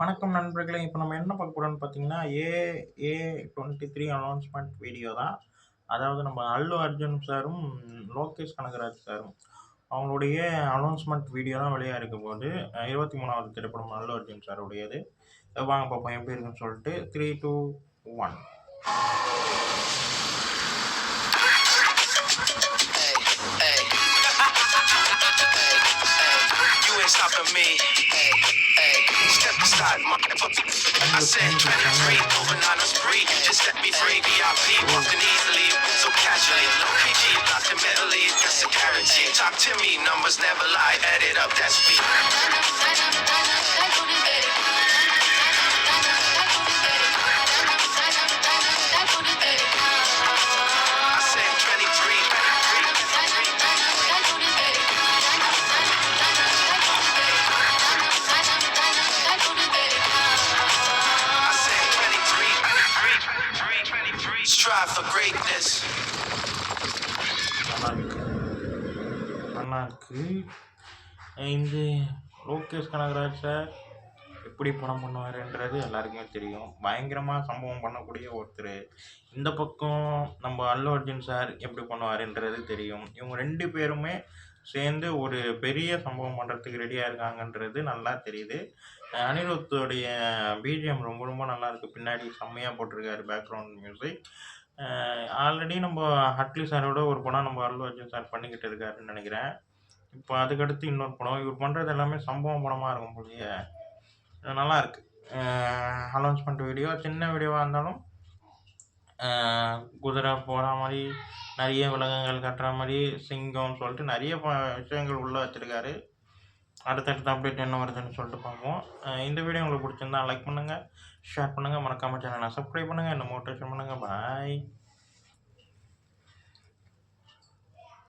வணக்கம் நண்பர்களே! இப்ப நம்ம என்ன பார்க்க போறோம்ன்னு பார்த்தீங்கன்னா, ஏ23 அனௌன்ஸ்மென்ட் வீடியோ தான். அதாவது நம்ம அல்லு அர்ஜுன் சாரும், லோகேஷ் கனகராஜ் சாரும் அவங்களுடைய அனௌன்ஸ்மென்ட் வீடியோ தான் வெளியா இருக்க போது. 23வது திரைப்படம் அல்லு அர்ஜுன் சாருடையது. வாங்க பார்ப்போம் எப்படி இருக்குன்னு சொல்லிட்டு. 3, 2, 1. Stopping me. Step aside, I said 23, moving on a spree. Just set me free, VIP, walking easily, so casually. No PG, locked in mentally, that's a guarantee. Talk to me, numbers never lie, add it up, that's me. I said 23. Strive for greatness. நல்லா இருக்கு. இந்த Lokesh Kanagaraj sir எப்படி படம் பண்ணுவாருன்றது எல்லாருக்குமே தெரியும். பயங்கரமாக சம்பவம் பண்ணக்கூடிய ஒருத்தர். இந்த பக்கம் நம்ம அல்லு அர்ஜுன் சார் எப்படி பண்ணுவாருன்றது தெரியும். இவங்க 2 பேருமே சேர்ந்து ஒரு பெரிய சம்பவம் பண்ணுறதுக்கு ரெடியாக இருக்காங்கன்றது நல்லா தெரியுது. அனிருத்தோடைய பிஜிஎம் ரொம்ப ரொம்ப நல்லாயிருக்கு. பின்னாடி செம்மையாக போட்டிருக்காரு பேக்ரவுண்ட் மியூசிக். ஆல்ரெடி நம்ம அட்லி சாரோட ஒரு படம் நம்ம அல்லு அர்ஜுன் சார் பண்ணிக்கிட்டு இருக்காருன்னு நினைக்கிறேன். இப்போ அதுக்கடுத்து இன்னொரு படம். இவர் பண்ணுறது எல்லாமே சம்பவம் படமாக இருக்கும் போலயே. நல்லாயிருக்கு. அனௌன்ஸ்மெண்ட் வீடியோ சின்ன வீடியோவாக இருந்தாலும் குதிரை போகிற மாதிரி, நிறைய விலங்குகள் கட்டுற மாதிரி, சிங்கம்னு சொல்லிட்டு நிறைய விஷயங்கள் உள்ளே வச்சுருக்காரு. அடுத்தடுத்த அப்டேட் என்ன வருதுன்னு சொல்லிட்டு பார்ப்போம். இந்த வீடியோ உங்களுக்கு பிடிச்சிருந்தா லைக் பண்ணுங்கள், ஷேர் பண்ணுங்கள், மறக்காமல் சேனலை சப்ஸ்கிரைப் பண்ணுங்கள், என்ன மோட்டிவேஷன் பண்ணுங்கள். பாய்.